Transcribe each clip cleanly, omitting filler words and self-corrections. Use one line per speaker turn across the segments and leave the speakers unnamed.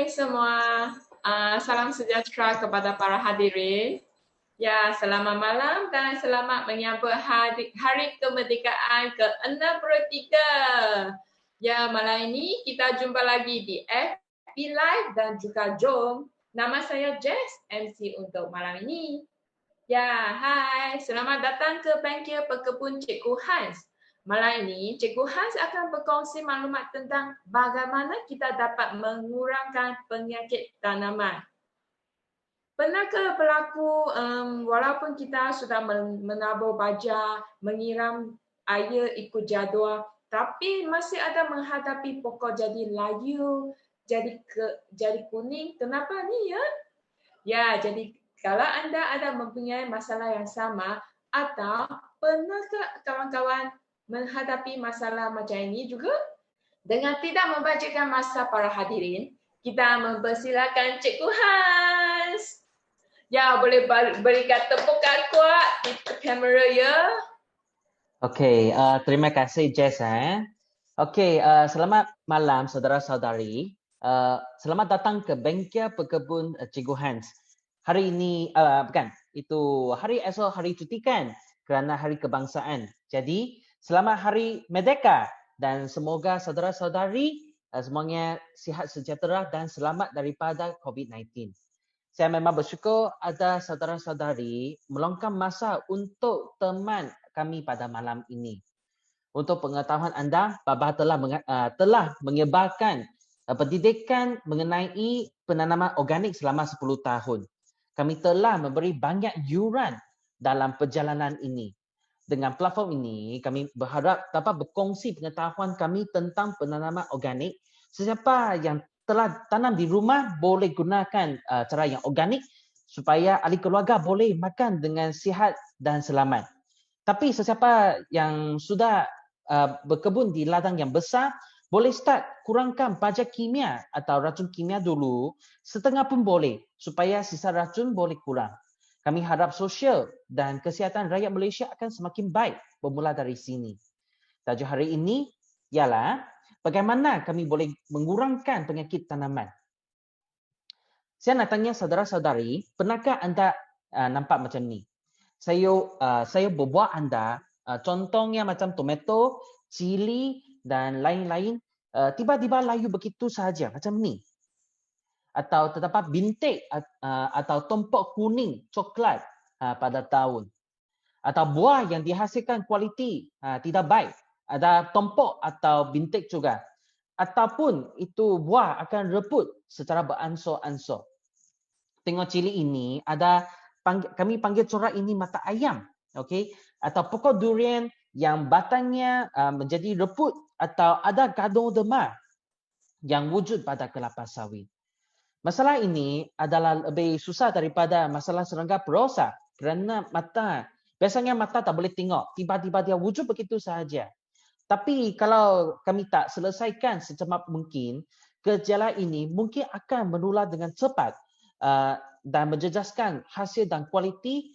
Hai semua, salam sejahtera kepada para hadirin. Ya, selamat malam dan selamat menyambut Hari Kemerdekaan ke-63. Ya, malam ini kita jumpa lagi di FB Live dan juga Jom. Nama saya Jess, MC untuk malam ini. Ya, hai, selamat datang ke Bengkel Pekebun Cikgu Hans. Malam ini, Cikgu Hans akan berkongsi maklumat tentang bagaimana kita dapat mengurangkan penyakit tanaman. Pernahkah berlaku walaupun kita sudah menabur baja, menyiram air ikut jadual, tapi masih ada menghadapi pokok jadi layu, jadi kuning. Kenapa ni ya? Ya, jadi kalau anda ada mempunyai masalah yang sama atau pernahkah kawan-kawan menghadapi masalah macam ini juga? Dengan tidak membacakan masa para hadirin, kita mempersilakan Cikgu Hans. Ya, boleh berikan tepukan kuat di kamera ya.
Okey, terima kasih Jess. Okey, selamat malam saudara-saudari. Selamat datang ke Bengkel Pekebun Cikgu Hans. Hari ini, itu hari esok hari cuti kan? Kerana hari kebangsaan. Jadi, selamat Hari Merdeka dan semoga saudara-saudari semuanya sihat sejahtera dan selamat daripada COVID-19. Saya memang bersyukur ada saudara-saudari meluangkan masa untuk teman kami pada malam ini. Untuk pengetahuan anda, Baba telah menyebarkan pendidikan mengenai penanaman organik selama 10 tahun. Kami telah memberi banyak yuran dalam perjalanan ini. Dengan platform ini, kami berharap dapat berkongsi pengetahuan kami tentang penanaman organik. Sesiapa yang telah tanam di rumah boleh gunakan cara yang organik supaya ahli keluarga boleh makan dengan sihat dan selamat. Tapi sesiapa yang sudah berkebun di ladang yang besar, boleh start kurangkan bajet kimia atau racun kimia dulu, setengah pun boleh, supaya sisa racun boleh kurang. Kami harap sosial dan kesihatan rakyat Malaysia akan semakin baik bermula dari sini. Tajuk hari ini ialah bagaimana kami boleh mengurangkan penyakit tanaman. Saya nak tanya saudara-saudari, pernahkah anda nampak macam ni? Saya berbuat anda, contohnya macam tomato, cili dan lain-lain, tiba-tiba layu begitu sahaja, macam ni. Atau terdapat bintik atau tompok kuning, coklat pada daun. Atau buah yang dihasilkan kualiti tidak baik, ada tompok atau bintik juga. Ataupun itu buah akan reput secara beransur-ansur. Tengok cili ini, kami panggil corak ini mata ayam. Okay? Atau pokok durian yang batangnya menjadi reput atau ada gadung demar yang wujud pada kelapa sawit. Masalah ini adalah lebih susah daripada masalah serangga perosa kerana biasanya mata tak boleh tengok, tiba-tiba dia wujud begitu sahaja. Tapi kalau kami tak selesaikan secepat mungkin, gejala ini mungkin akan menular dengan cepat dan menjejaskan hasil dan kualiti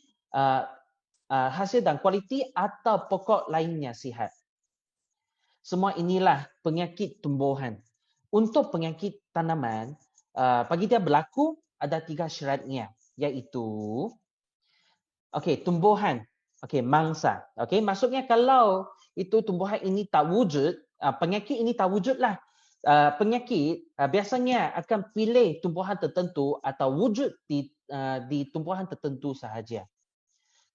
atau pokok lainnya sihat. Semua inilah penyakit tumbuhan. Untuk penyakit tanaman, bagi dia berlaku ada 3 syaratnya, iaitu tumbuhan, mangsa. Maksudnya kalau itu tumbuhan ini tak wujud, penyakit ini tak wujudlah. Penyakit biasanya akan pilih tumbuhan tertentu atau wujud di tumbuhan tertentu sahaja.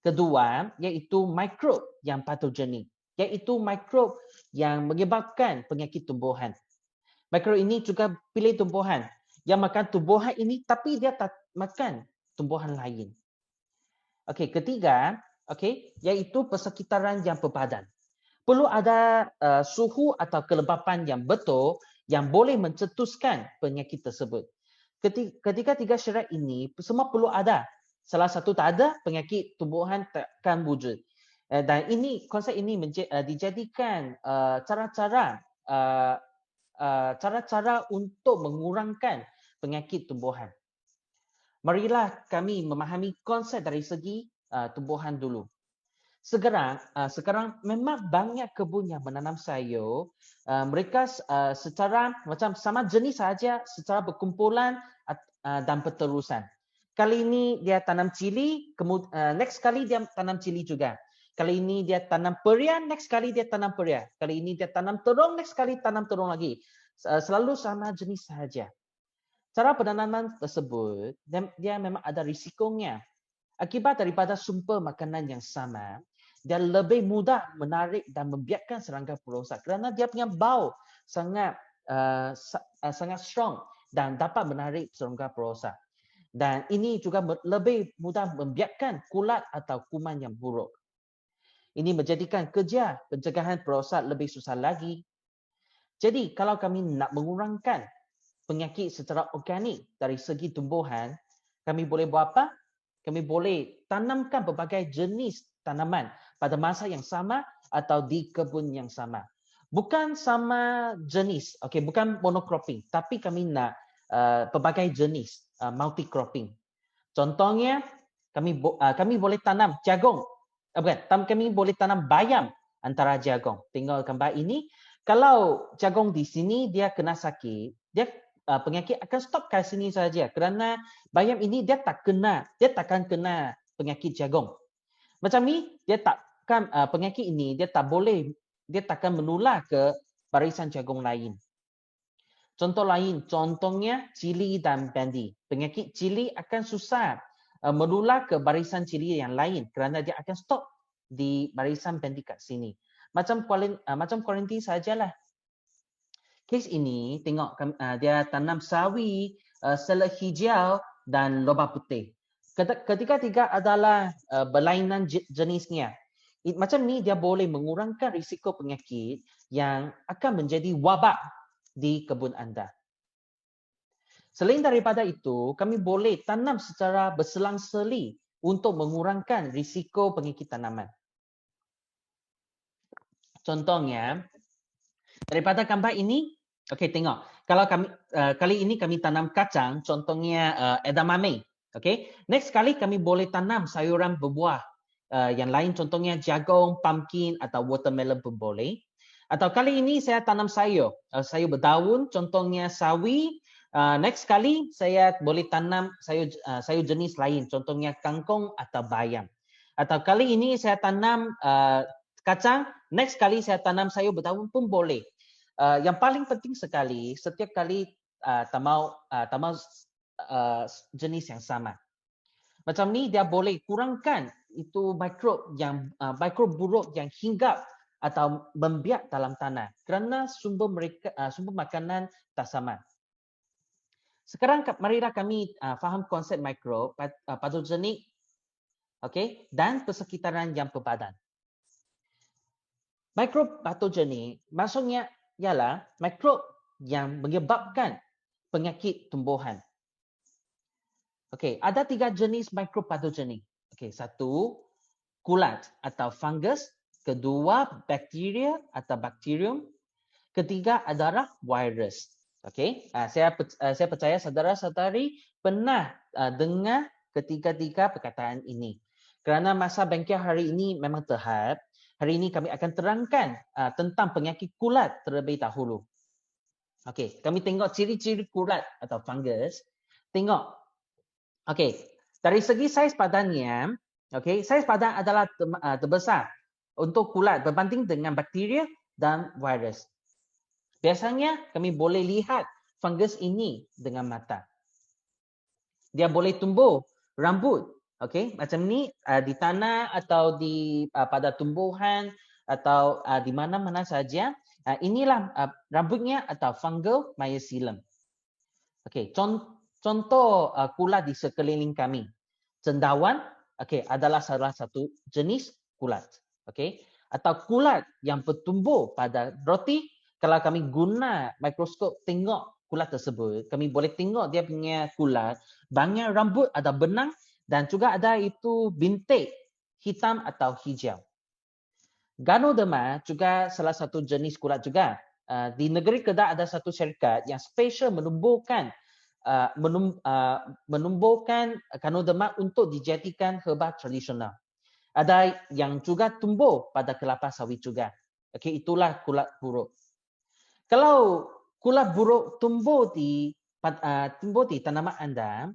Kedua, iaitu mikrob yang patogenik, iaitu mikrob yang menyebabkan penyakit tumbuhan. Mikrob ini juga pilih tumbuhan yang makan tumbuhan ini tapi dia tak makan tumbuhan lain. Ketiga, iaitu persekitaran yang berpadan. Perlu ada suhu atau kelembapan yang betul yang boleh mencetuskan penyakit tersebut. Ketika 3 syarat ini semua perlu ada. Salah satu tak ada, penyakit tumbuhan takkan wujud. Dan konsep ini dijadikan cara-cara untuk mengurangkan penyakit tumbuhan. Marilah kami memahami konsep dari segi tumbuhan dulu. Sekarang memang banyak kebun yang menanam sayur. Mereka secara macam sama jenis saja, secara berkumpulan dan berterusan. Kali ini dia tanam cili, next kali dia tanam cili juga. Kali ini dia tanam perian, next kali dia tanam perian. Kali ini dia tanam terung, next kali tanam terung lagi. Selalu sama jenis saja. Cara penanaman tersebut, dia memang ada risikonya. Akibat daripada sumber makanan yang sama, dia lebih mudah menarik dan membiarkan serangga perosak kerana dia punya bau sangat strong dan dapat menarik serangga perosak. Dan ini juga lebih mudah membiarkan kulat atau kuman yang buruk. Ini menjadikan kerja pencegahan perosak lebih susah lagi. Jadi kalau kami nak mengurangkan penyakit secara organik dari segi tumbuhan, kami boleh buat apa? Kami boleh tanamkan berbagai jenis tanaman pada masa yang sama atau di kebun yang sama. Bukan sama jenis, bukan monocropping, tapi kami nak pelbagai jenis multi-cropping. Contohnya, kami boleh tanam jagung. Kami boleh tanam bayam antara jagung. Tengok gambar ini. Kalau jagung di sini dia kena sakit, dia penyakit akan stop kat sini saja kerana bayam ini dia takkan kena penyakit jagung. Macam ni dia takkan penyakit ini dia takkan menular ke barisan jagung lain. Contoh lain, contohnya cili dan bendi. Penyakit cili akan susah menular ke barisan cili yang lain kerana dia akan stop di barisan bendi kat sini. Macam kuarantin sajalah. Kes ini tengok dia tanam sawi, selai hijau dan lobak putih. Ketiga-tiga adalah berlainan jenisnya. Macam ni dia boleh mengurangkan risiko penyakit yang akan menjadi wabak di kebun anda. Selain daripada itu, kami boleh tanam secara berselang-seli untuk mengurangkan risiko penyakit tanaman. Contohnya, daripada gambar ini, tengok. Kalau kali ini kami tanam kacang, contohnya edamame. Next kali kami boleh tanam sayuran berbuah yang lain, contohnya jagung, pumpkin atau watermelon pun boleh. Atau kali ini saya tanam sayur berdaun, contohnya sawi. Next kali saya boleh tanam sayur jenis lain, contohnya kangkung atau bayam. Atau kali ini saya tanam kacang, next kali saya tanam sayur berdaun pun boleh. Yang paling penting sekali, setiap kali tamau jenis yang sama. Macam ni dia boleh kurangkan itu mikrob buruk yang hinggap atau membiak dalam tanah kerana sumber makanan tak sama. Sekarang marilah kami faham konsep mikrob, patogenik, dan persekitaran yang berbadan. Mikrob patogenik maksudnya ialah mikrob yang menyebabkan penyakit tumbuhan. Ada 3 jenis mikrob patogenik. Satu, kulat atau fungus. Kedua, bakteria atau bakterium. Ketiga adalah virus. Saya percaya saudara-saudari pernah dengar ketiga-tiga perkataan ini. Kerana masa bengkel hari ini memang terhad, hari ini kami akan terangkan tentang penyakit kulat terlebih dahulu. Kami tengok ciri-ciri kulat atau fungus. Tengok. Dari segi saiz badannya, saiz badan adalah terbesar untuk kulat berbanding dengan bakteria dan virus. Biasanya kami boleh lihat fungus ini dengan mata. Dia boleh tumbuh rambut, macam ni di tanah atau pada tumbuhan atau di mana-mana saja. Inilah rambutnya atau fungal mycelium. Contoh kulat di sekeliling kami. Cendawan, adalah salah satu jenis kulat. Atau kulat yang bertumbuh pada roti. Kalau kami guna mikroskop tengok kulat tersebut, kami boleh tengok dia punya kulat, banyak rambut ada benang dan juga ada itu bintik hitam atau hijau. Ganoderma juga salah satu jenis kulat juga. Di negeri Kedah ada satu syarikat yang special menumbuhkan Ganoderma untuk dijadikan herba tradisional. Ada yang juga tumbuh pada kelapa sawit juga. Okey, itulah kulat buruk. Kalau kulat buruk tumbuh di tanaman anda,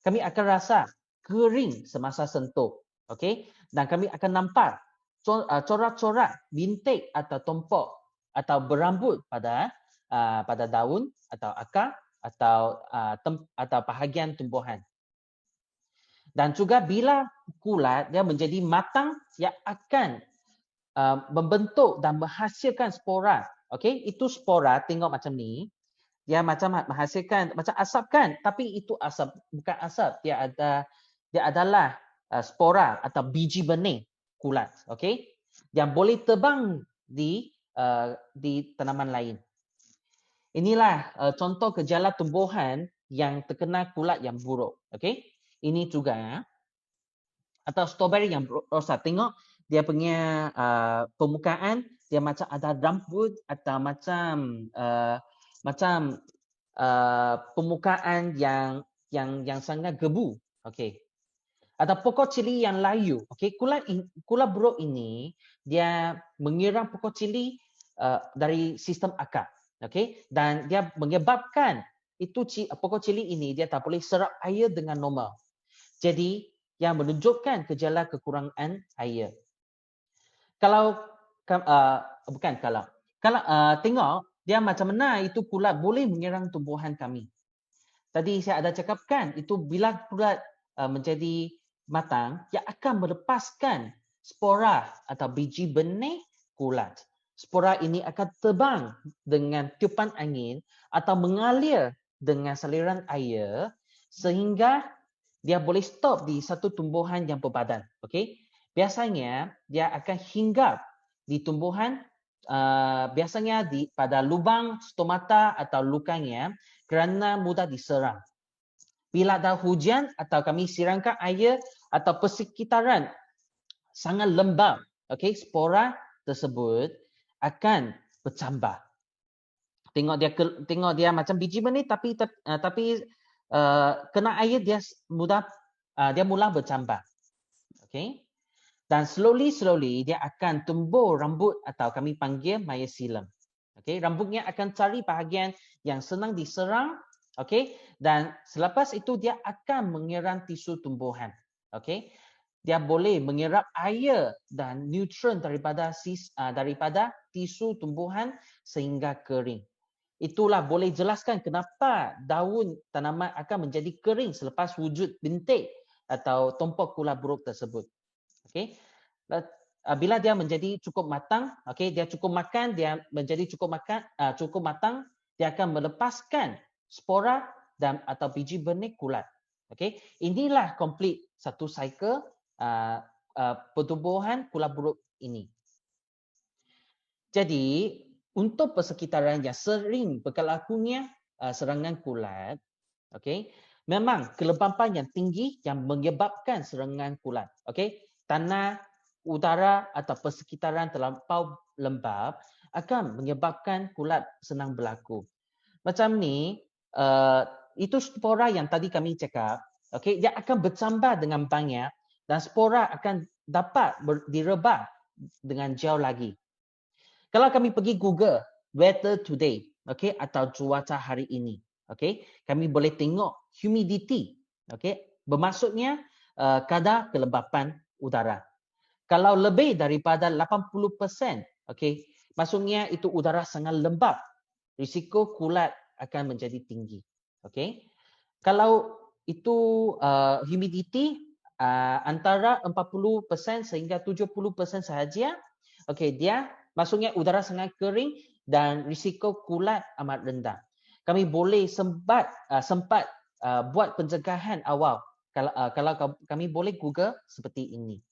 kami akan rasa kering semasa sentuh. Okey, dan kami akan nampak corak-corak bintik atau tompok atau berambut pada daun atau akar atau bahagian tumbuhan. Dan juga bila kulat dia menjadi matang, dia akan membentuk dan menghasilkan spora. Okey, itu spora tengok macam ni. Dia macam menghasilkan macam asap kan, tapi itu asap bukan asap, dia adalah spora atau biji benih kulat. Okey, yang boleh terbang di tanaman lain. Inilah contoh gejala tumbuhan yang terkena kulat yang buruk. Okey, ini juga atau strawberry yang rosak. Tengok dia punya permukaan, dia macam ada rambut atau macam permukaan yang sangat gebu. Okey. Atau pokok cili yang layu. Okey, kulat buruk ini dia mengiram pokok cili dari sistem akar. Okey, dan dia menyebabkan pokok cili ini dia tak boleh serap air dengan normal. Jadi yang menunjukkan gejala kekurangan air. Kalau tengok dia macam mana itu kulat boleh menyerang tumbuhan kami. Tadi saya ada cakapkan itu bila kulat menjadi matang, dia akan melepaskan spora atau biji benih kulat. Spora ini akan terbang dengan tiupan angin atau mengalir dengan saliran air sehingga dia boleh stop di satu tumbuhan yang berbadan. Okey, biasanya dia akan hinggap di tumbuhan biasanya pada lubang stomata atau lukanya kerana mudah diserang. Bila ada hujan atau kami siramkan air atau persekitaran sangat lembab, okey, spora tersebut akan bercambah. Tengok dia macam biji benih tapi kena air dia mula bercambah. Okey. Dan slowly dia akan tumbuh rambut atau kami panggil mycelium. Okey, rambutnya akan cari bahagian yang senang diserang, okey, dan selepas itu dia akan mengiram tisu tumbuhan. Okey. Dia boleh menyerap air dan nutrien daripada tisu tumbuhan sehingga kering. Itulah boleh jelaskan kenapa daun tanaman akan menjadi kering selepas wujud bintik atau tompok kulat buruk tersebut. Okey. Bila dia menjadi cukup matang, okey, dia cukup makan, dia menjadi cukup matang, dia akan melepaskan spora atau biji benih kulat. Okey. Inilah complete satu cycle pertumbuhan kulat buruk ini. Jadi, untuk persekitaran yang sering berlakunya serangan kulat, okey, memang kelembapan yang tinggi yang menyebabkan serangan kulat. Okey, tanah, udara atau persekitaran terlampau lembab akan menyebabkan kulat senang berlaku. Macam ni, itu spora yang tadi kami cakap, okey, dia akan bercambah dengan banyak dan spora akan dapat direbah dengan jauh lagi. Kalau kami pergi Google weather today, okey, atau cuaca hari ini, okey, kami boleh tengok humidity, okey, bermaksudnya kadar kelembapan udara. Kalau lebih daripada 80%, okey, maksudnya itu udara sangat lembab, risiko kulat akan menjadi tinggi. Okey. Kalau itu humidity antara 40% sehingga 70% sahaja, okey, dia maksudnya udara sangat kering dan risiko kulat amat rendah. Kami boleh sempat buat pencegahan awal kalau kami boleh Google seperti ini.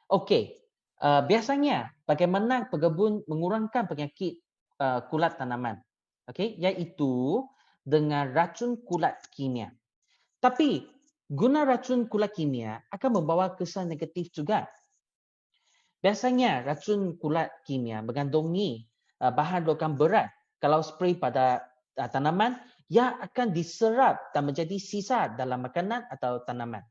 Okey, biasanya bagaimana pekebun mengurangkan penyakit kulat tanaman? Okey, iaitu dengan racun kulat kimia. Tapi guna racun kulat kimia akan membawa kesan negatif juga. Biasanya racun kulat kimia mengandungi bahan logam berat. Kalau spray pada tanaman, ia akan diserap dan menjadi sisa dalam makanan atau tanaman.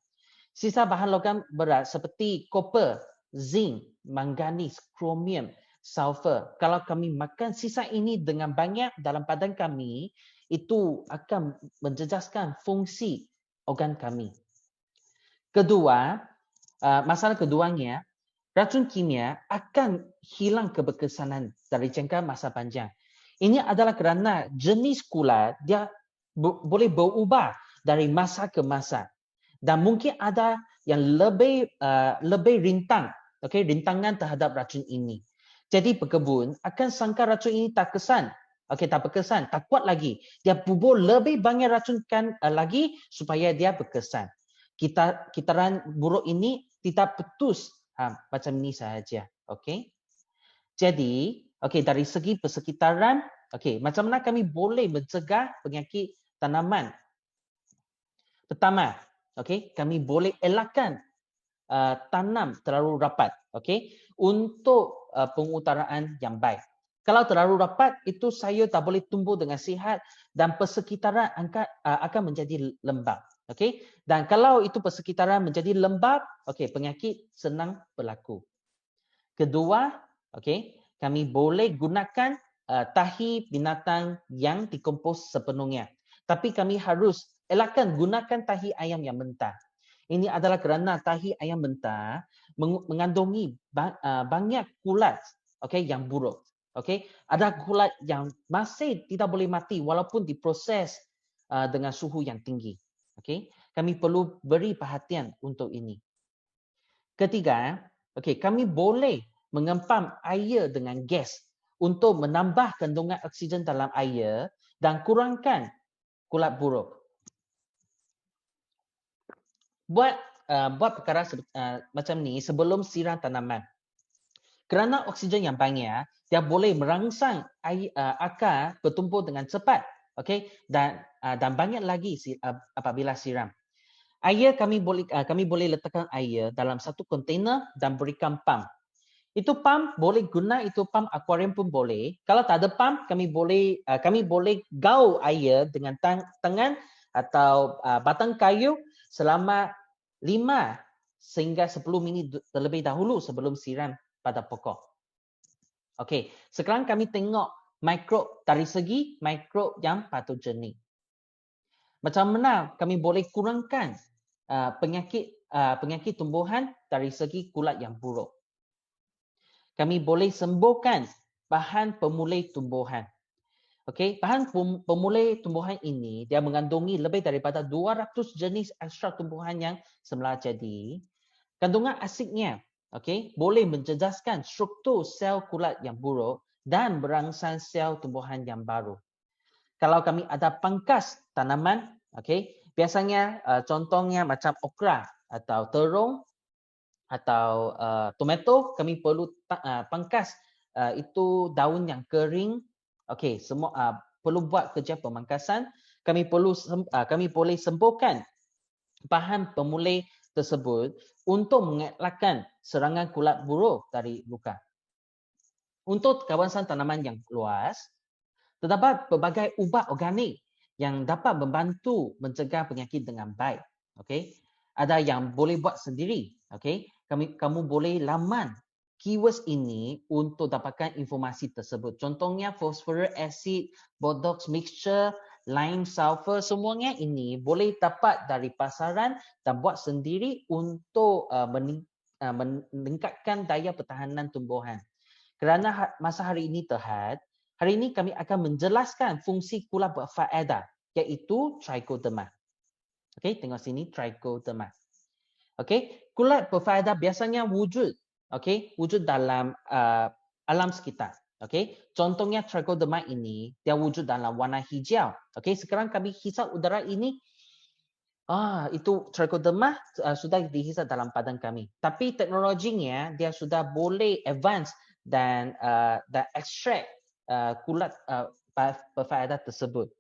Sisa bahan logam berat seperti koper, zinc, manganis, kromium, sulfur. Kalau kami makan sisa ini dengan banyak dalam badan kami, itu akan menjejaskan fungsi organ kami. Kedua, masalah keduanya, racun kimia akan hilang keberkesanan dari jangka masa panjang. Ini adalah kerana jenis kulat dia boleh berubah dari masa ke masa. Dan mungkin ada yang lebih rintang, rintangan terhadap racun ini. Jadi pekebun akan sangka racun ini tak kesan, tak berkesan, tak kuat lagi. Dia bubur lebih banyak racunkan lagi supaya dia berkesan. Kitaran buruk ini tidak putus macam ini sahaja. Jadi, dari segi persekitaran, macam mana kami boleh mencegah penyakit tanaman? Pertama, kami boleh elakkan tanam terlalu rapat, untuk pengutaraan yang baik. Kalau terlalu rapat, itu sayur tak boleh tumbuh dengan sihat dan persekitaran akan menjadi lembab. Dan kalau itu persekitaran menjadi lembab, penyakit senang berlaku. Kedua, kami boleh gunakan tahi binatang yang dikompos sepenuhnya. Tapi kami harus elakkan gunakan tahi ayam yang mentah. Ini adalah kerana tahi ayam mentah mengandungi banyak kulat yang buruk. Ada kulat yang masih tidak boleh mati walaupun diproses dengan suhu yang tinggi. Kami perlu beri perhatian untuk ini. Ketiga, kami boleh mengempam air dengan gas untuk menambah kandungan oksigen dalam air dan kurangkan kulat buruk. Buat perkara macam ni sebelum siram tanaman. Kerana oksigen yang banyak, dia boleh merangsang akar bertumbuh dengan cepat, dan banyak lagi apabila siram. Air kami boleh letakkan air dalam satu kontainer dan berikan pump. Itu pump boleh guna, itu pump akuarium pun boleh. Kalau tak ada pump, kami boleh gaul air dengan tangan atau batang kayu selama 5 sehingga 10 minit terlebih dahulu sebelum siram pada pokok. Sekarang kami tengok mikrob dari segi mikrob yang patogenik. Macam mana kami boleh kurangkan penyakit tumbuhan dari segi kulat yang buruk? Kami boleh sembuhkan bahan pemulih tumbuhan. Bahan pemulih tumbuhan ini dia mengandungi lebih daripada 200 jenis ekstrak tumbuhan yang semula jadi. Kandungan asidnya boleh menjejaskan struktur sel kulat yang buruk dan merangsang sel tumbuhan yang baru. Kalau kami ada pangkas tanaman, biasanya contohnya macam okra atau terung atau tomato, kami perlu pangkas itu daun yang kering. Semua perlu buat kerja pemangkasan. Kami boleh sembuhkan bahan pemulih tersebut untuk mengelakkan serangan kulat buruk dari luka. Untuk kawasan tanaman yang luas, terdapat pelbagai ubat organik yang dapat membantu mencegah penyakit dengan baik. Ada yang boleh buat sendiri. Kamu boleh laman keywords ini untuk dapatkan informasi tersebut. Contohnya phosphoric acid, botox mixture, lime sulfur, semuanya ini boleh dapat dari pasaran dan buat sendiri untuk meningkatkan daya pertahanan tumbuhan. Kerana masa hari ini terhad, hari ini kami akan menjelaskan fungsi kulat berfaedah, iaitu trichoderma. Tengok sini trichoderma. Kulat berfaedah biasanya wujud dalam alam sekitar. Contohnya trichoderma ini dia wujud dalam warna hijau. Sekarang kami hisap udara ini, itu trichoderma sudah dihisap dalam badan kami. Tapi teknologinya dia sudah boleh advance dan extract kulat berfaedah tersebut.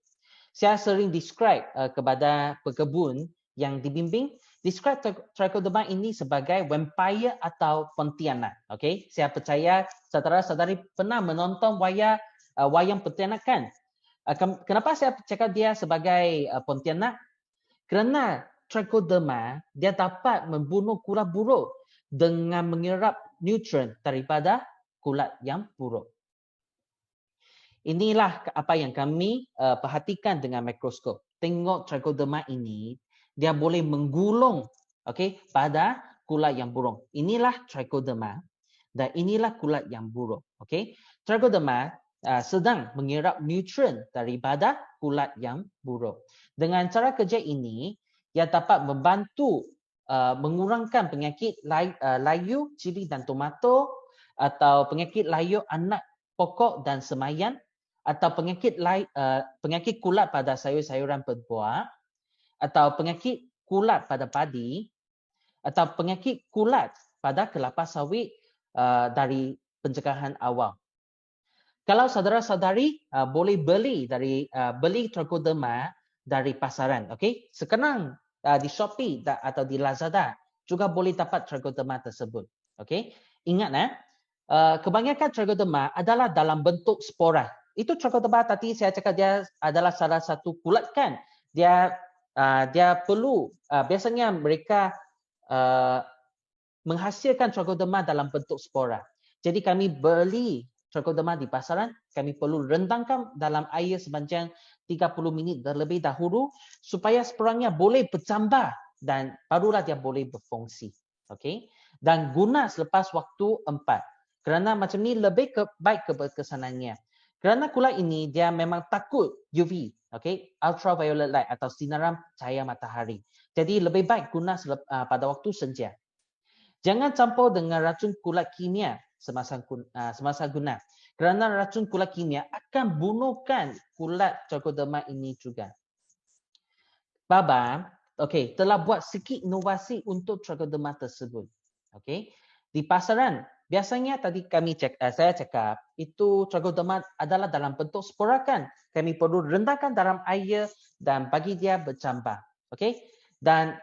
Saya sering describe kepada pekebun yang dibimbing, describe trichoderma ini sebagai vampire atau pontianak. Saya percaya saudara-saudari pernah menonton wayang pontianak kan? Kenapa saya cakap dia sebagai pontianak? Kerana trichoderma dia dapat membunuh kulat buruk dengan menyerap nutrien daripada kulat yang buruk. Inilah apa yang kami perhatikan dengan mikroskop. Tengok trichoderma ini, dia boleh menggulung, okey, pada kulat yang buruk. Inilah trichoderma dan inilah kulat yang buruk. Okey, trichoderma sedang menyerap nutrien daripada kulat yang buruk. Dengan cara kerja ini, ia dapat membantu mengurangkan penyakit layu, cili dan tomato atau penyakit layu anak pokok dan semayan atau penyakit kulat pada sayur-sayuran berbuah atau penyakit kulat pada padi atau penyakit kulat pada kelapa sawit dari pencegahan awal. Kalau saudara-saudari boleh beli trichoderma dari pasaran, okey? Sekarang di Shopee atau di Lazada juga boleh dapat trichoderma tersebut, okey? Ingat kebanyakan trichoderma adalah dalam bentuk spora. Itu trichoderma tadi saya cakap dia adalah salah satu kulat kan. Dia perlu biasanya mereka menghasilkan trichoderma dalam bentuk spora. Jadi kami beli trichoderma di pasaran, kami perlu rendangkan dalam air sepanjang 30 minit terlebih dahulu supaya sporanya boleh bercambah dan barulah dia boleh berfungsi. Okey? Dan guna selepas waktu 4. Kerana macam ni lebih baik keberkesanannya. Kerana kulat ini dia memang takut UV, okey, ultraviolet light atau sinaran cahaya matahari. Jadi lebih baik guna pada waktu senja. Jangan campur dengan racun kulat kimia semasa guna. Kerana racun kulat kimia akan bunuhkan kulat trichoderma ini juga. Baba, okey, telah buat sikit inovasi untuk trichoderma tersebut. Okey. Di pasaran biasanya tadi saya cakap itu trichoderma adalah dalam bentuk spora kan. Kami perlu rendahkan dalam air dan bagi dia bercambah. Okey. Dan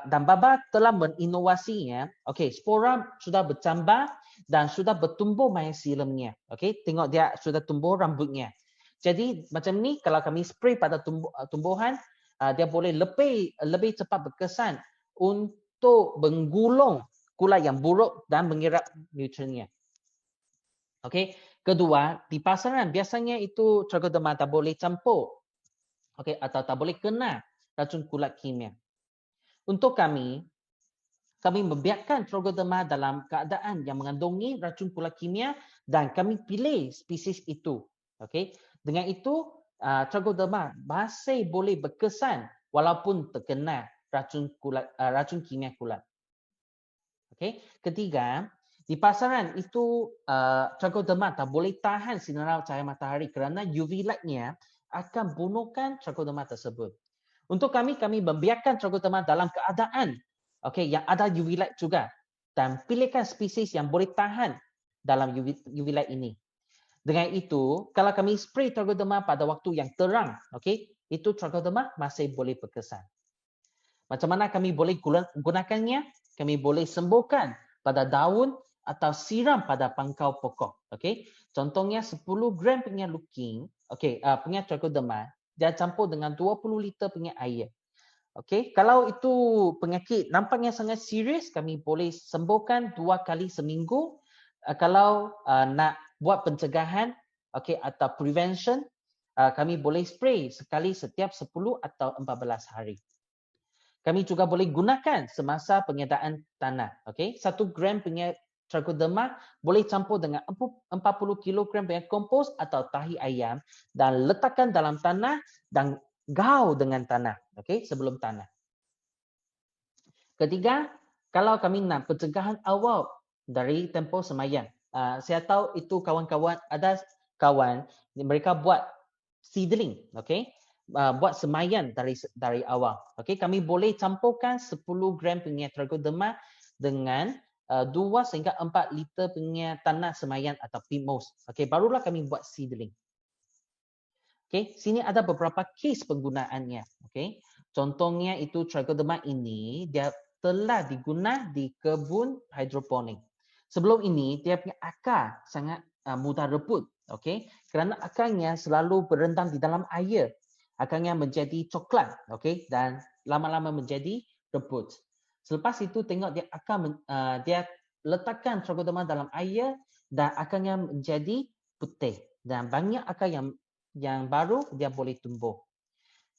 Baba telah menginovasinya. Okey, spora sudah bercambah dan sudah bertumbuh myceliumnya. Okey, tengok dia sudah tumbuh rambutnya. Jadi macam ni kalau kami spray pada tumbuhan, dia boleh lebih cepat berkesan untuk menggulung kulat yang buruk dan menyerap nutriennya. Okey. Kedua, di pasaran biasanya itu trichoderma tak boleh campur. Okey, atau tak boleh kena racun kulat kimia. Untuk kami membiarkan trichoderma dalam keadaan yang mengandungi racun kulat kimia dan kami pilih spesies itu. Okey. Dengan itu, trichoderma masih boleh berkesan walaupun terkena racun kimia kulat. Okey. Ketiga, di pasaran itu trichoderma tak boleh tahan sinaran cahaya matahari kerana UV light-nya akan bunuhkan trichoderma tersebut. Untuk kami membiarkan trichoderma dalam keadaan yang ada UV light juga dan pilihkan spesies yang boleh tahan dalam UV light ini. Dengan itu, kalau kami spray trichoderma pada waktu yang terang, itu trichoderma masih boleh berkesan. Macam mana kami boleh gunakannya? Kami boleh sembuhkan pada daun atau siram pada pangkal pokok. Contohnya 10 gram punya luking, punya trichoderma, dia campur dengan 20 liter punya air. Kalau itu penyakit nampaknya sangat serius, kami boleh sembuhkan 2 kali seminggu. Kalau nak buat pencegahan atau prevention, kami boleh spray sekali setiap 10 atau 14 hari. Kami juga boleh gunakan semasa penyedaan tanah. 1 gram punya trichoderma boleh campur dengan 40 kilogram punya kompos atau tahi ayam dan letakkan dalam tanah dan gaul dengan tanah, sebelum tanah. Ketiga, kalau kami nak pencegahan awal dari tempoh semaian. Saya tahu itu ada kawan mereka buat seedling, buat semaian dari awal. Kami boleh campurkan 10 gram punya trichoderma dengan 2 sehingga 4 liter punya tanah semaian atau peat moss. Barulah kami buat seedling. Sini ada beberapa case penggunaannya. Contohnya itu trichoderma ini dia telah digunakan di kebun hidroponik. Sebelum ini dia punya akar sangat mudah reput. Kerana akarnya selalu berendam di dalam air. akannya menjadi coklat, okey, dan lama-lama menjadi rebut. Selepas itu tengok dia akan dia letakkan trichoderma dalam air dan akannya menjadi putih dan banyak akar yang baru dia boleh tumbuh.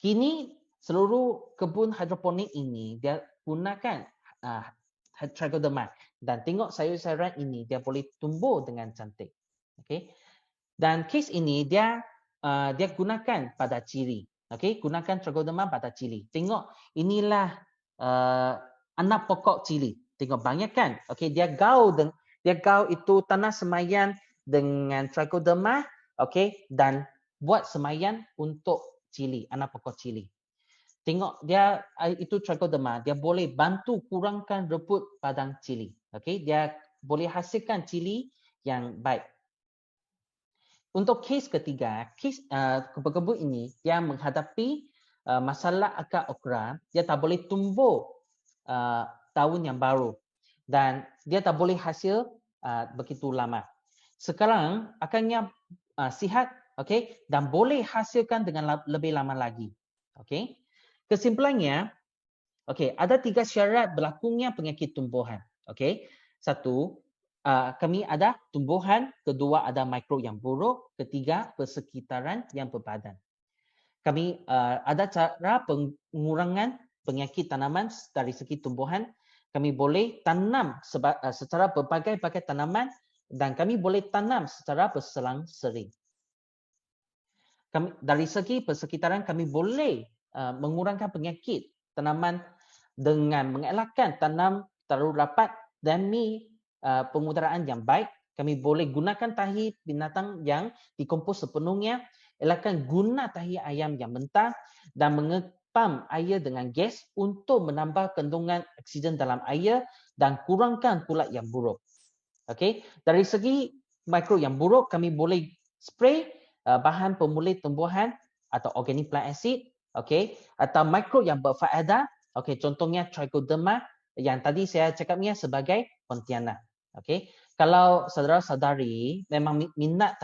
Kini seluruh kebun hidroponik ini dia gunakan trichoderma dan tengok sayur-sayuran ini dia boleh tumbuh dengan cantik. Okey. Dan kes ini dia gunakan pada cili. Okey, gunakan trichoderma pada cili. Tengok inilah anak pokok cili. Tengok banyak kan? Okey, dia gaul itu tanah semayan dengan trichoderma, okey, dan buat semayan untuk cili, anak pokok cili. Tengok dia itu trichoderma, dia boleh bantu kurangkan rebut padang cili. Okey, dia boleh hasilkan cili yang baik. Untuk kes ketiga, kes kebun ini dia menghadapi masalah akar okra, dia tak boleh tumbuh daun yang baru dan dia tak boleh hasil begitu lama. Sekarang akannya sihat, okey, dan boleh hasilkan dengan lebih lama lagi. Okey. Kesimpulannya, okey, ada 3 syarat berlakunya penyakit tumbuhan. Okey. Satu, kami ada tumbuhan, kedua ada mikro yang buruk, ketiga persekitaran yang berbadan. Kami ada cara pengurangan penyakit tanaman dari segi tumbuhan. Kami boleh tanam secara berbagai-bagai tanaman dan kami boleh tanam secara berselang-sering. Dari segi persekitaran kami boleh mengurangkan penyakit tanaman dengan mengelakkan tanam terlalu rapat demi pengudaraan yang baik. Kami boleh gunakan tahi binatang yang dikompos sepenuhnya, elakkan guna tahi ayam yang mentah dan mengepam air dengan gas untuk menambah kandungan oksigen dalam air dan kurangkan pula yang buruk. Okey, dari segi mikro yang buruk kami boleh spray bahan pemulih tumbuhan atau organic plant acid, okey, atau mikro yang berfaedah, okey, contohnya trichoderma yang tadi saya cakapnya sebagai pontianak. Okey, kalau saudara-saudari memang minat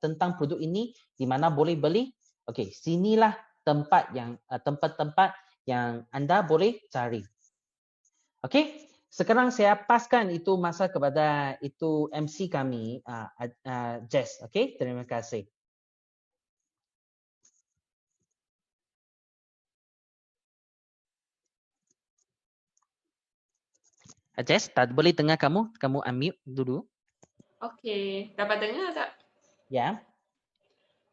tentang produk ini, di mana boleh beli? Okey, sinilah tempat-tempat yang anda boleh cari. Okey, sekarang saya paskan itu masa kepada itu MC kami, Jess. Okey, terima kasih. Jess, tak boleh dengar kamu unmute dulu.
Okey, dapat dengar tak?
Ya.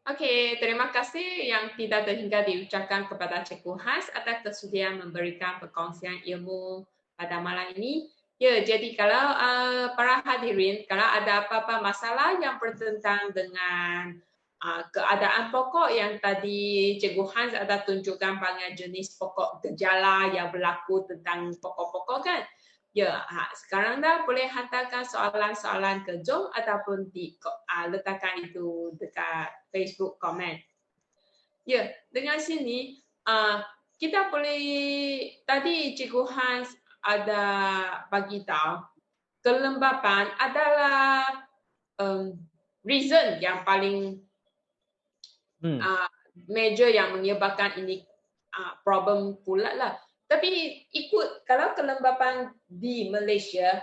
Okey, terima kasih yang tidak terhingga diucapkan kepada Cikgu Hans atas kesediaan memberikan perkongsian ilmu pada malam ini. Ya, jadi kalau para hadirin, kalau ada apa-apa masalah yang bertentang dengan keadaan pokok yang tadi Cikgu Hans ada tunjukkan banyak jenis pokok gejala yang berlaku tentang pokok-pokok kan? Ya, sekarang dah boleh hantarkan soalan-soalan ke Zoom ataupun letakkan itu dekat Facebook komen. Ya, dengan sini kita boleh, tadi Cikgu Hans ada bagi tahu kelembapan adalah reason yang paling major yang menyebabkan ini problem pula lah. Tapi ikut kalau kelembapan di Malaysia,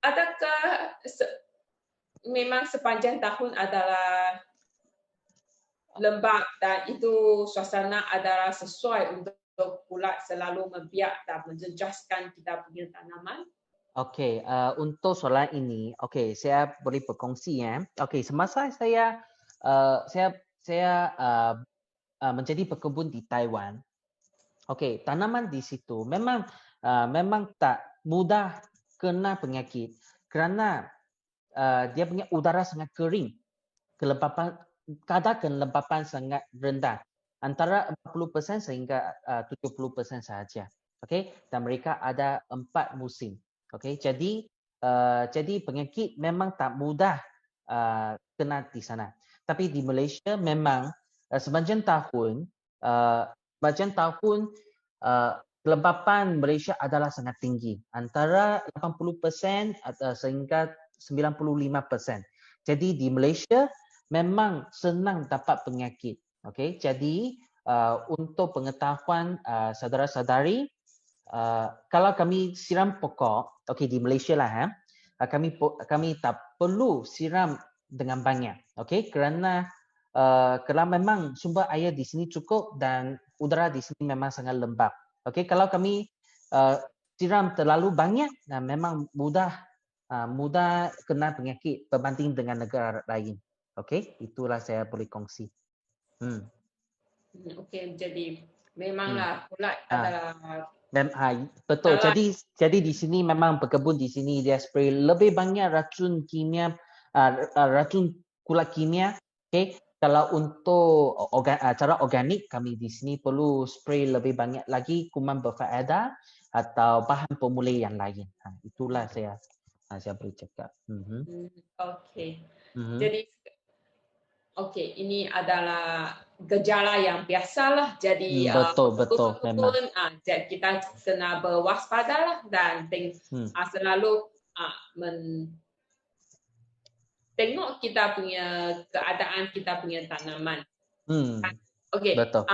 adakah memang sepanjang tahun adalah lembap dan itu suasana adalah sesuai untuk pula selalu membiak dan menjejaskan kita punya tanaman?
Okey, untuk soalan ini, okey, saya boleh berkongsi ya. Okey, semasa saya menjadi pekebun di Taiwan. Okey, tanaman di situ memang tak mudah kena penyakit kerana dia punya udara sangat kering. Kadar kelembapan sangat rendah. Antara 40% sehingga 70% sahaja. Okey, dan mereka ada 4 musim. Okey, jadi penyakit memang tak mudah kena di sana. Tapi di Malaysia memang sepanjang tahun kelembapan Malaysia adalah sangat tinggi, antara 80% sehingga 95%. Jadi di Malaysia memang senang dapat penyakit. Okey, jadi untuk pengetahuan saudara-saudari, kalau kami siram pokok, okey di Malaysia lah, kami tak perlu siram dengan banyak, okey, kerana memang sumber air di sini cukup dan udara di sini memang sangat lembab. Okey, kalau kami siram terlalu banyak, memang mudah kena penyakit berbanding dengan negara lain. Okey, itulah saya boleh kongsi.
Okey, jadi memanglah kulat
Ah.
adalah
Betul.
dalam
Jadi di sini memang pekebun di sini dia spray lebih banyak racun kimia, racun kulat kimia. Okay. Kalau untuk cara organik, kami di sini perlu spray lebih banyak lagi kuman berfaedah atau bahan pemulih yang lain. Itulah saya boleh cakap.
okey. Jadi ini adalah gejala yang biasalah. Jadi
Betul, memang.
pekebun jadi kita kena berwaspadalah dan selalu tengok kita punya keadaan kita punya tanaman. Okey.
Betul.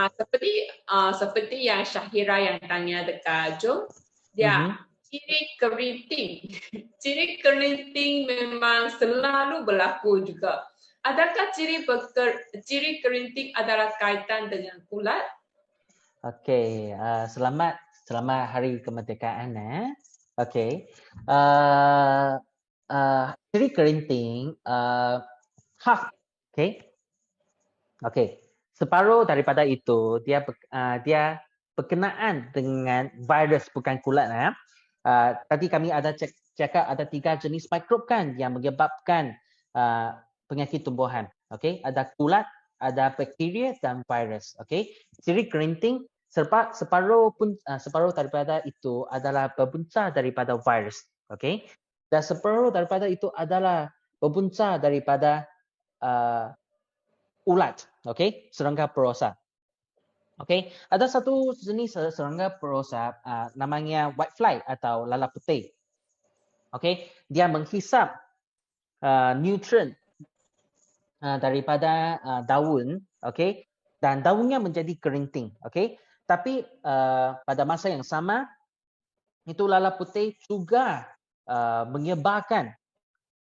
Seperti yang Syahira yang tanya dekat Jom, dia ciri keriting. Ciri keriting memang selalu berlaku juga. Adakah ciri kerinting adalah kaitan dengan kulat?
Okey, selamat Hari Kemerdekaan. Okey. Ciri kerinting okey. Okey. Separuh daripada itu dia berkenaan dengan virus bukan kulat. Tadi kami ada cakap ada 3 jenis mikrob kan yang menyebabkan penyakit tumbuhan. Okey, ada kulat, ada bakteria dan virus. Okey, ciri kerinting separuh daripada itu adalah berbunca daripada virus. Okey, dan separuh daripada itu adalah berbunca daripada ulat. Okey, serangga perosa. Okey, ada satu jenis serangga perosa namanya whitefly atau lalat putih. Okey, dia menghisap nutrien daripada daun, okey, dan daunnya menjadi kerinting, okey. Tapi pada masa yang sama itu lalat putih juga menyebarkan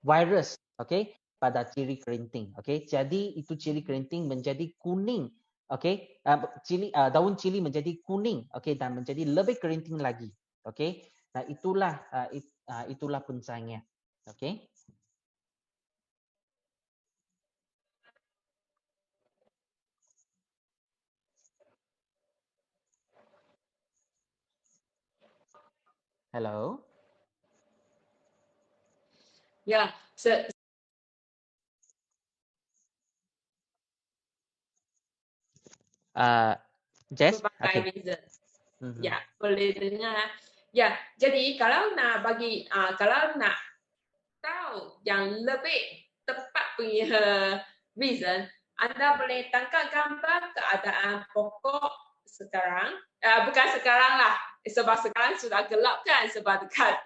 virus, okey, pada ciri kerinting, okey. Jadi itu ciri kerinting menjadi kuning, okey. Daun cili menjadi kuning, okey, dan menjadi lebih kerinting lagi, okey. Nah itulah puncanya, okey. Hello.
Ya,
Jess,
berbagai reason. Ya, boleh dengar. Ya, jadi kalau nak tahu yang lebih tepat punya reason, anda boleh tangkap gambar keadaan pokok sekarang. Bukan sekarang lah, sebab sekarang sudah gelap kan, sebab dekat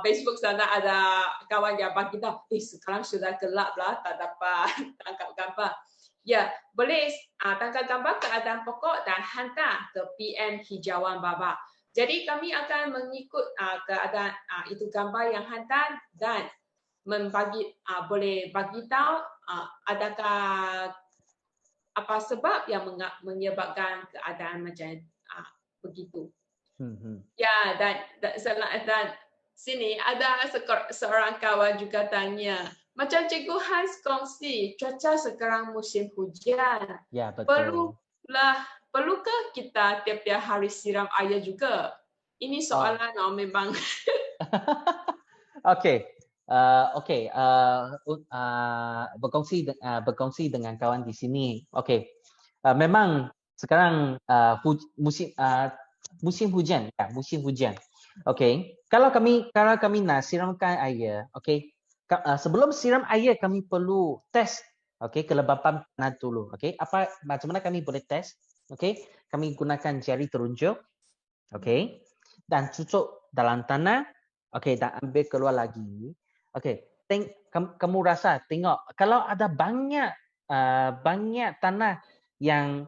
Facebook sana ada kawan yang bagi tahu, sekarang sudah gelap lah, tak dapat tangkap gambar. Ya, boleh tangkap gambar keadaan pokok dan hantar ke PM Hijauan Baba. Jadi kami akan mengikut keadaan itu gambar yang hantar dan boleh bagi tahu adakah apa sebab yang menyebabkan keadaan macam begitu. Ya, dan sini ada seorang kawan juga tanya, macam Cikgu Hans kongsi, cuaca sekarang musim hujan.
Ya, betul.
Perlukah kita tiap-tiap hari siram air juga? Ini soalan memang.
Okey. Berkongsi dengan kawan di sini. Okey. Memang sekarang musim hujan, ya, musim hujan. Okey. Kalau kami nak siramkan air, okey. Sebelum siram air kami perlu test kelembapan tanah dulu. Okey. Macam mana kami boleh test? Okey. Kami gunakan jari telunjuk. Okey. Dan cucuk dalam tanah. Okey, dan ambil keluar lagi. Okey, kamu rasa tengok kalau ada banyak tanah yang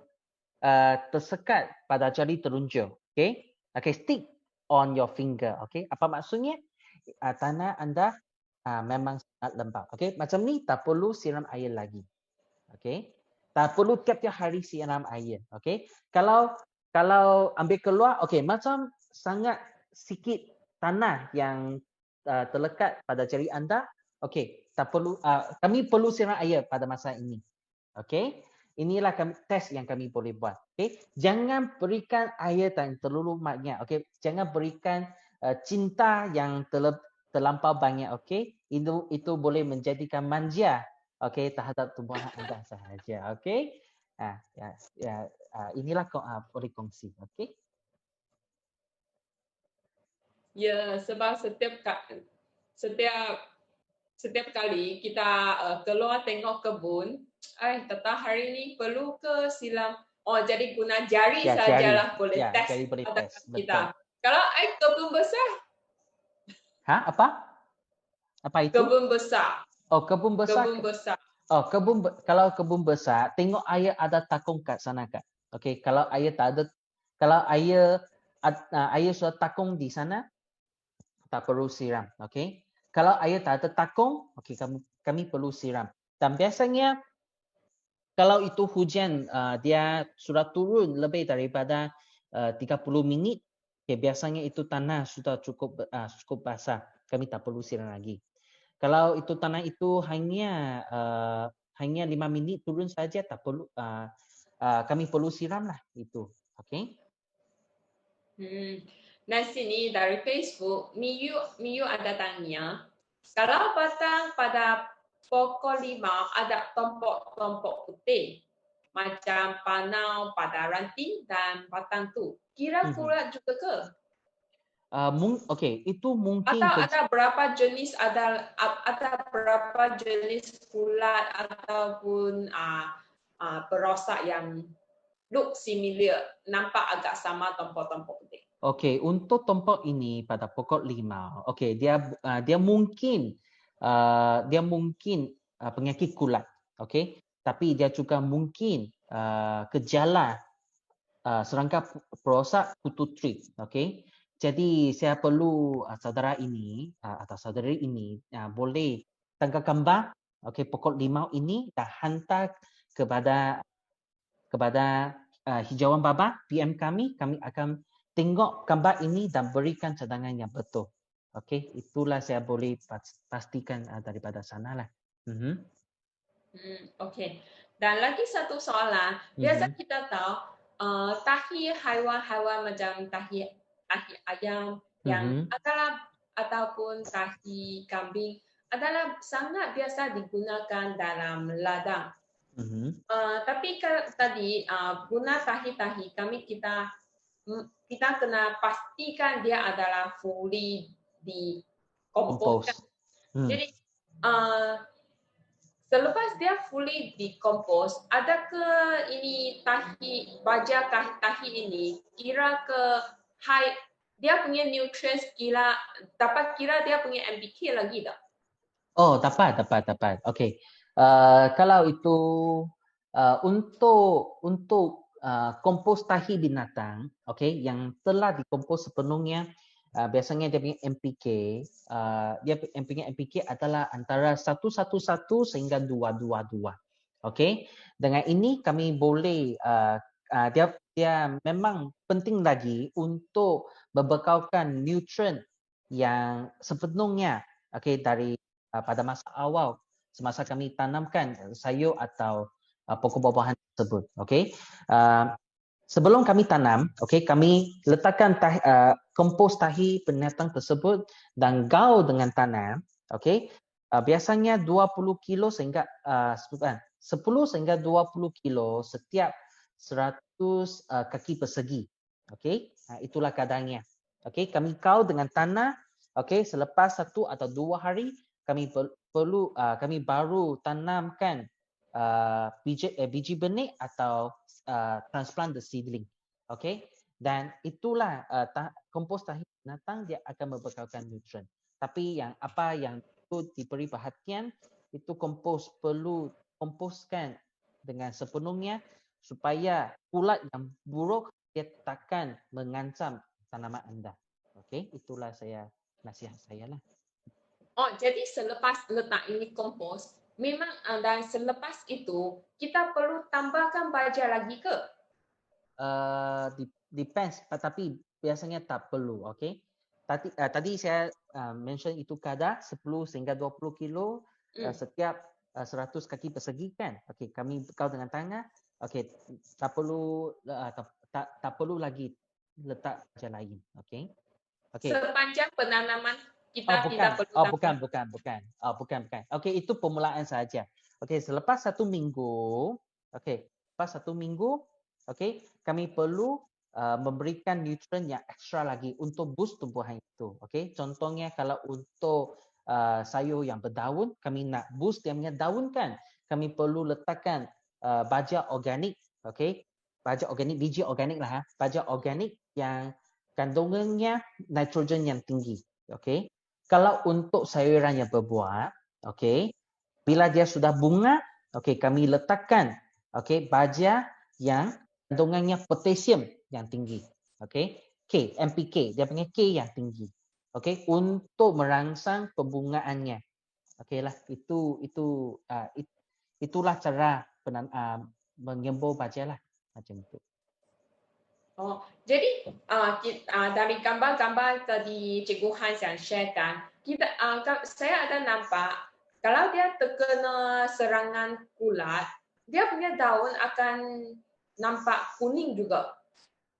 tersekat pada jari telunjuk. Okay, stick on your finger. Okay, apa maksudnya? Tanah anda memang sangat lembab. Okay, macam ni tak perlu siram air lagi. Okay, tak perlu tiap-tiap hari siram air. Okay, kalau ambil keluar, okay, macam sangat sikit tanah yang terlekat pada jari anda. Okay, tak perlu. Kami perlu siram air pada masa ini. Okay, inilah tes yang kami boleh buat. Okay, jangan berikan air yang terlalu banyak. Okay, jangan berikan cinta yang terlampau banyak. Okay, itu boleh menjadikan manja. Okay, terhadap tumbuhan anda sahaja. Okay, inilah boleh kongsi. Okay.
Ya, sebab setiap kali kita keluar tengok kebun, kata hari ni perlu ke silam. Oh, jadi guna jari sajalah boleh tes
jari boleh tes.
kita. Kalau kebun besar?
Apa? Apa itu?
Kebun besar.
Oh, kebun besar.
Kebun besar.
Oh, kalau kebun besar, tengok air ada takung kat sana Kak. Okey, kalau air tak ada, kalau air sudah takung di sana, tak perlu siram. Okey. Kalau air tak ada takung, okey, kami perlu siram. Dan biasanya kalau itu hujan dia sudah turun lebih daripada 30 minit, okay, biasanya itu tanah sudah cukup basah. Kami tak perlu siram lagi. Kalau itu tanah itu hanya 5 minit turun saja, tak perlu kami perlu siram lah itu. Okey.
Nah, sini dari Facebook, Miyu ada tanya, kalau batang pada pokok 5 ada tompok-tompok putih, macam panau pada ranting dan batang tu, kira kulat juga ke?
Okey, itu mungkin
Atau ada berapa jenis berapa jenis kulat ataupun perosak yang look similar, nampak agak sama tompok-tompok putih.
Okey, untuk tompok ini pada pokok 5, okey, dia mungkin penyakit kulat, okey, tapi dia juga mungkin gejala serangga perosak kutu trip, okey. Jadi saya perlu saudara ini atau saudari ini boleh tangkap gambar, okey, pokok 5 ini dan hantar kepada hijauan baba PM kami akan tengok gambar ini dan berikan cadangan yang betul. Okey, itulah saya boleh pastikan daripada sanalah.
Okey. Dan lagi satu soalan, biasa kita tahu tahi haiwan-haiwan macam tahi ayam yang ataupun tahi kambing adalah sangat biasa digunakan dalam ladang. Tapi tadi guna tahi-tahi kita kena pastikan dia adalah fully dikompos. Jadi selepas dia fully dikompos, adakah ini baja tahi ini kira ke dia punya nutrients dapat kira dia punya NPK lagi tak?
Oh, dapat. Okey. Kalau itu untuk kompos tahi binatang, okey, yang telah dikompos sepenuhnya, biasanya dia punya NPK, NPK adalah antara 111 sehingga 222. Okey. Dengan ini kami boleh dia memang penting lagi untuk membekalkan nutrien yang sepenuhnya dari pada masa awal semasa kami tanamkan sayur atau pokok buah-buahan tersebut. Okey. Sebelum kami tanam, kami letakkan kompos tahi binatang tersebut dan gaul dengan tanah. Okey. Biasanya 20 kilo sehingga 10 sehingga 20 kilo setiap 100 kaki persegi. Okey. Itulah kadarnya. Okey, kami gaul dengan tanah. Okey, selepas 1 atau 2 hari kami baru tanamkan biji benih atau transplant the seedling. Okey, dan itulah kompos tahi binatang dia akan membekalkan nutrien. Tapi yang perlu diberi perhatian itu kompos perlu komposkan dengan sepenuhnya supaya kulat yang buruk dia takkan mengancam tanaman anda. Okey, itulah nasihat saya lah.
Oh, jadi selepas letak ini kompos, memang dan selepas itu kita perlu tambahkan baja lagi ke?
Depends, tapi biasanya tak perlu. Okey. Tadi saya mention itu kadar 10 sehingga 20 kilo setiap 100 kaki persegi kan. Okey, kami bekal dengan tangan. Okey, tak perlu lagi letak baja lain. Okey. Okey.
Sepanjang penanaman
Oh
kita
bukan,
tidak perlu
oh
tambah.
bukan. Okey, itu permulaan saja. Okey, selepas 1 minggu, okey, kami perlu memberikan nutrien yang ekstra lagi untuk boost tumbuhan itu. Okey, contohnya kalau untuk sayur yang berdaun, kami nak boost dia punya daun kan, kami perlu letakkan baja organik, okey, baja organik, biji organik lah, baja organik yang kandungannya nitrogen yang tinggi. Okey. Kalau untuk sayuran yang berbuah, okey, bila dia sudah bunga, okey, kami letakkan okey baja yang kandungannya potasium yang tinggi. Okey, NPK, dia punya K yang tinggi. Okey, untuk merangsang pembungaannya. Okeylah, itulah cara menyembur baja lah macam itu.
Oh, jadi dari gambar-gambar tadi Cikgu Hans yang sharekan, saya ada nampak kalau dia terkena serangan kulat, dia punya daun akan nampak kuning juga.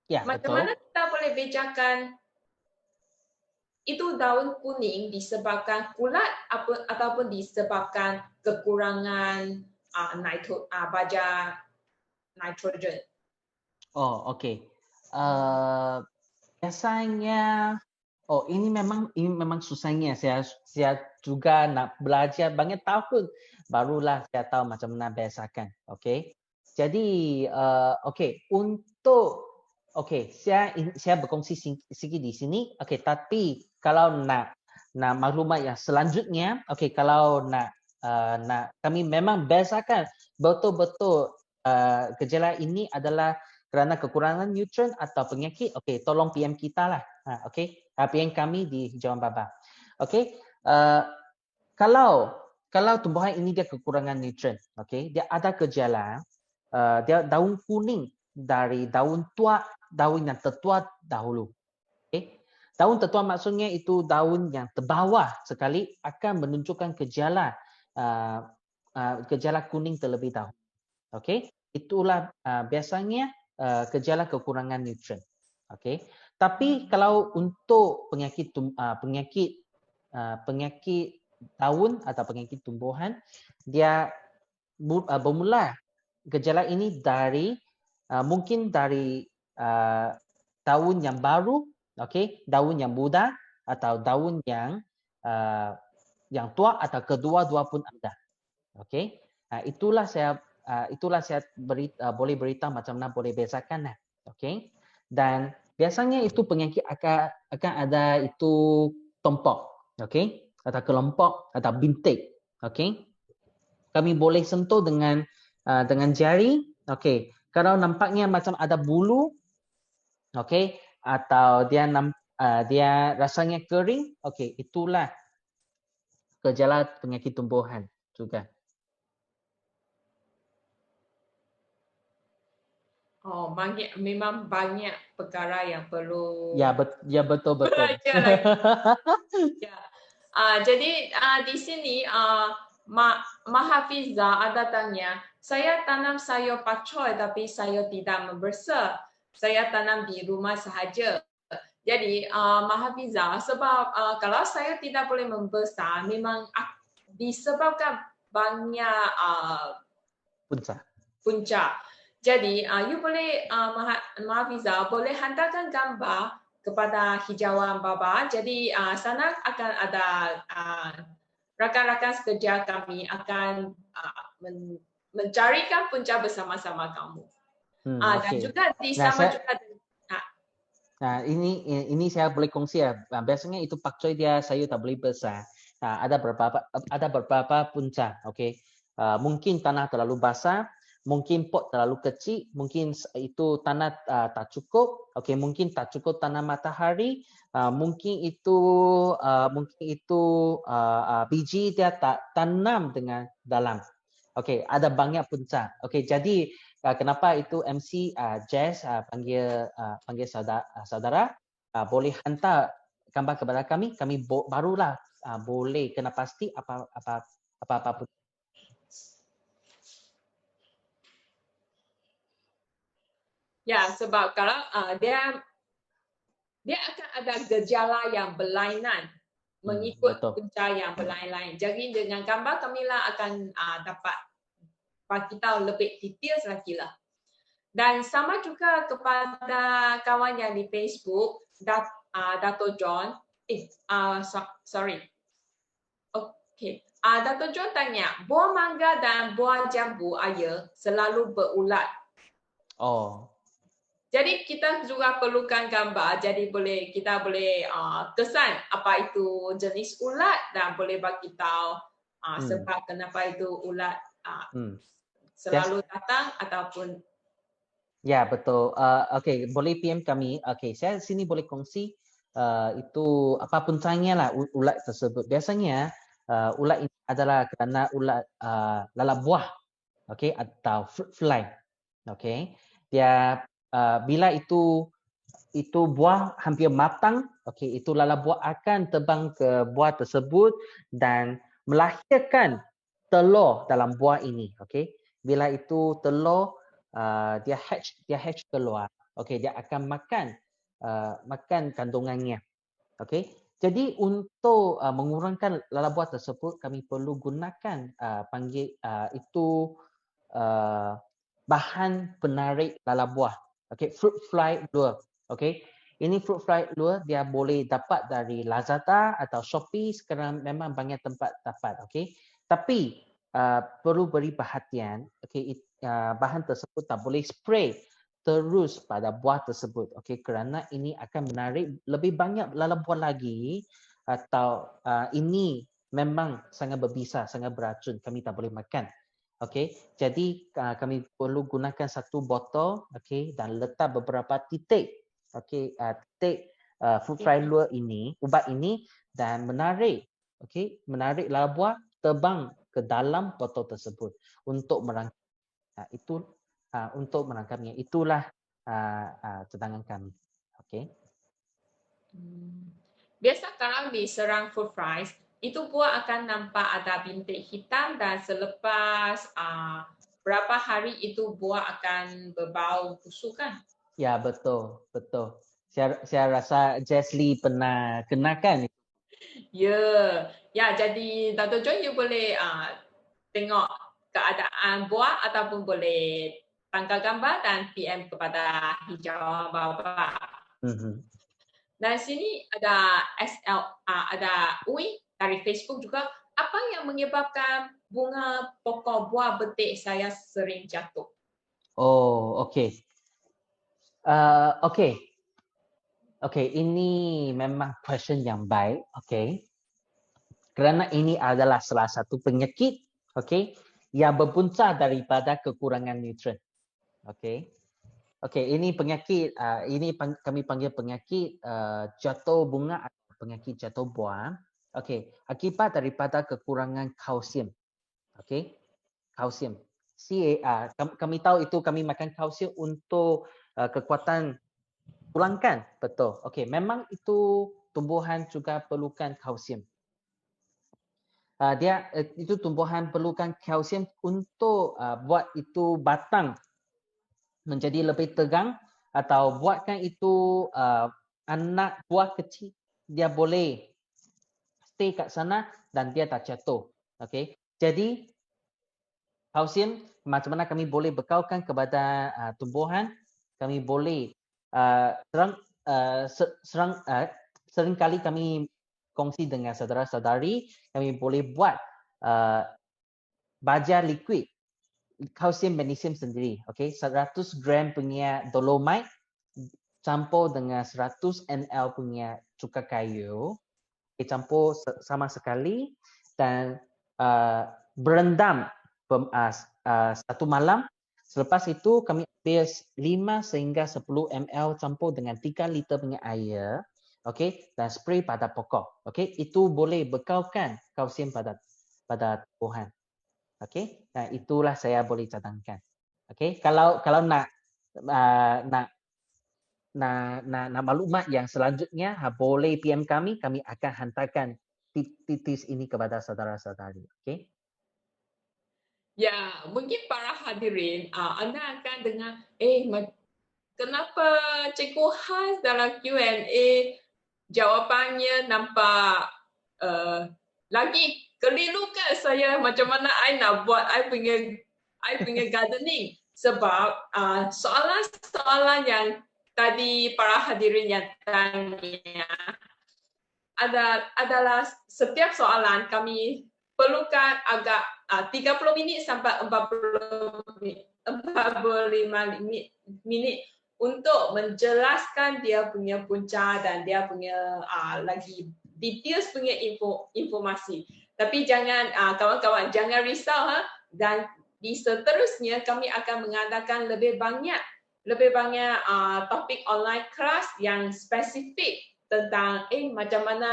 Ya,
Macam
betul.
mana kita boleh bedakan itu daun kuning disebabkan kulat ataupun disebabkan kekurangan baja nitrogen?
Oh, okey. Biasanya ini memang susahnya. Saya juga nak belajar banyak tahun barulah saya tahu macam mana biasakan. Okey. Jadi saya berkongsi sikit di sini. Okey, tapi kalau nak maklumat yang selanjutnya, okey, kalau nak kami memang biasakan betul-betul gejala ini adalah kerana kekurangan nutrien atau penyakit, okey, tolong PM kita lah. Okey, PM kami di Hijauan Baba. Okey, kalau tumbuhan ini dia kekurangan nutrien, okey, dia ada gejala, dia daun kuning dari daun tua, daun yang tertua dahulu. Okey, daun tertua maksudnya itu daun yang terbawah sekali akan menunjukkan gejala kuning terlebih dahulu. Okey, itulah biasanya gejala kekurangan nutrien. Okey. Tapi kalau untuk penyakit daun atau penyakit tumbuhan, dia bermula gejala ini dari mungkin dari daun yang baru, okey, daun yang muda atau daun yang tua atau kedua-dua pun ada. Okey. Itulah saya boleh beritahu macam mana boleh bezakan lah. Okey. Dan biasanya itu penyakit akan ada itu tompok, okey, atau kelompok atau bintik, okey. Kami boleh sentuh dengan jari, okey. Kalau nampaknya macam ada bulu, okey, atau dia rasanya kering, okey, itulah gejala penyakit tumbuhan juga.
Oh, memang banyak perkara yang perlu
Ya betul.
belajar lagi. Ya. Jadi di sini Mahafiza ada tanya, saya tanam sayur pakcoy tapi saya tidak membesar. Saya tanam di rumah sahaja. Jadi Mahafiza, sebab kalau saya tidak boleh membesar, memang disebabkan banyak punca. Jadi, you boleh, Mahafiza, boleh hantarkan gambar kepada Hijauan Baba. Jadi, sana akan ada rakan-rakan sekerja kami akan mencarikan punca bersama-sama kamu. Dan juga sama juga.
Ini saya boleh kongsi ya. Biasanya itu pakcoy dia sayur tak boleh besar. Ada beberapa punca. Okey. Mungkin tanah terlalu basah mungkin pot terlalu kecil, mungkin itu tanah tak cukup, okey, mungkin tak cukup tanah matahari, mungkin itu biji dia tak tanam dengan dalam. Okey, ada banyak punca. Okey, jadi kenapa itu MC Jess panggil saudara boleh hantar gambar kepada kami, barulah boleh kena pasti apa pun.
Ya, sebab kalau dia akan ada gejala yang berlainan mengikut
Betul.
punca yang berlain-lain. Jadi dengan gambar kamilah akan dapat bagi tahu lebih detail lagi lah. Dan sama juga kepada kawan yang di Facebook, Dato' John. Sorry. Okey. Dato' John tanya, buah mangga dan buah jambu air selalu berulat.
Oh.
Jadi kita juga perlukan gambar. Jadi kita boleh kesan apa itu jenis ulat dan boleh bagi tahu sebab kenapa itu ulat selalu datang ataupun.
Ya, betul. Okey, boleh PM kami. Okey, saya sini boleh kongsi itu apa puncanya lah ulat tersebut. Biasanya ulat ini adalah kerana ulat lalat buah, okey, atau fruit fly. Okey. Dia bila itu buah hampir matang, okey, itu lalat buah akan terbang ke buah tersebut dan melahirkan telur dalam buah ini, okey. Bila itu telur dia hatch keluar. Okey, dia akan makan kandungannya. Okey. Jadi untuk mengurangkan lalat buah tersebut kami perlu gunakan itu bahan penarik lalat buah. Okey, fruit fly lure. Okey. Ini fruit fly lure dia boleh dapat dari Lazada atau Shopee, sekarang memang banyak tempat dapat, okey. Tapi perlu beri perhatian, okey, bahan tersebut tak boleh spray terus pada buah tersebut, okey, kerana ini akan menarik lebih banyak lalat buah lagi atau ini memang sangat berbisa, sangat beracun, kami tak boleh makan. Okey, jadi kami perlu gunakan satu botol, okey, dan letak beberapa titik, okey, titik fruit fly lure ini, ubat ini dan menarik, okey, menarik lalat buah terbang ke dalam botol tersebut untuk merangkap. Untuk menangkapnya. Itulah cadangan kami. Okey.
Biasa kalau diserang fruit flies, itu buah akan nampak ada bintik hitam dan selepas berapa hari itu buah akan berbau busuk kan?
Ya, betul. Saya rasa Jesly pernah kenakan.
Ya, jadi Dato' John you boleh tengok keadaan buah ataupun boleh tangkap gambar dan PM kepada hijau bawah. Dan sini ada ada Uwi dari Facebook juga. Apa yang menyebabkan bunga pokok buah betik saya sering jatuh?
Oh, okey. Okey, ini memang question yang baik, okey. Kerana ini adalah salah satu penyakit, okey, yang berpunca daripada kekurangan nutrien. Okey. Okey, ini penyakit kami panggil penyakit jatuh bunga atau penyakit jatuh buah. Okey, akibat daripada kekurangan kalsium. Okey, kalsium. Kami tahu itu kami makan kalsium untuk kekuatan tulang kan? Betul. Okey, memang itu tumbuhan juga perlukan kalsium. Itu tumbuhan perlukan kalsium untuk buat itu batang menjadi lebih tegang atau buatkan itu anak buah kecil dia boleh stay kat sana dan dia tak jatuh. Okey. Jadi kalsium macam mana kami boleh bekalkan kepada tumbuhan? Kami boleh sering kali kami kongsi dengan saudara-saudari, kami boleh buat baja liquid kalsium magnesium sendiri, okey, 100 gram punya dolomite campur dengan 100 ml punya cuka kayu, campur sama sekali dan berendam satu malam Selepas itu kami ambil 5 sehingga 10 ml campur dengan 3 liter punya air. Okey, dan spray pada pokok. Okey, itu boleh bekalkan kalsium pada tumbuhan. Okey, nah itulah saya boleh cadangkan. Okey, kalau nak maklumat yang selanjutnya, boleh PM kami akan hantarkan tips ini kepada saudara-saudari. Okey.
Ya, mungkin para hadirin, anda akan dengar, kenapa Cikgu Hans dalam Q&A jawapannya nampak lagi keliru ke saya macam mana I nak buat I punya gardening, sebab soalan-soalan yang tadi para hadirin yang tanya adalah setiap soalan kami perlukan agak 30 minit sampai 45 minit untuk menjelaskan dia punya punca dan dia punya lagi details punya informasi. Tapi jangan kawan-kawan jangan risau dan di seterusnya kami akan mengadakan lebih banyak topik online kelas yang spesifik tentang macam mana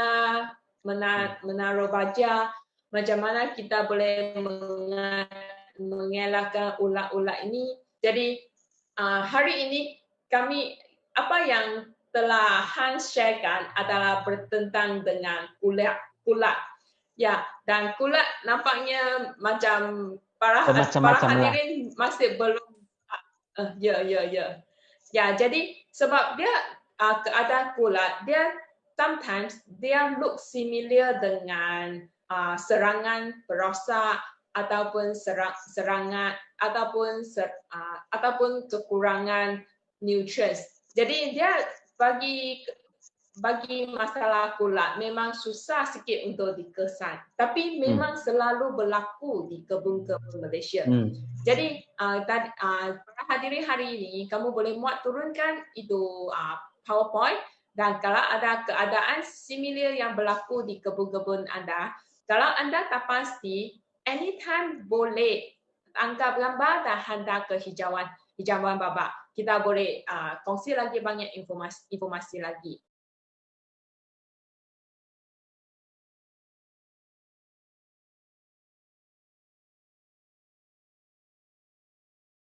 menaruh baja, macam mana kita boleh mengelakkan ulat-ulat ini. Jadi hari ini kami apa yang telah Hans sharekan adalah bertentang dengan kulat. Ya, dan kulat nampaknya macam para hadirin masih belum ya, jadi sebab dia keadaan kulat, dia sometimes dia look similar dengan serangan perosak ataupun serangan ataupun kekurangan nutrients. Jadi dia bagi masalah kulat memang susah sikit untuk dikesan, tapi memang selalu berlaku di kebun-kebun Malaysia. Jadi para hadirin hari ini kamu boleh muat turunkan itu PowerPoint, dan kalau ada keadaan similar yang berlaku di kebun-kebun anda, kalau anda tak pasti, anytime boleh angkat gambar dan hantar ke hijauan babak. Kita boleh kongsi lagi banyak informasi lagi.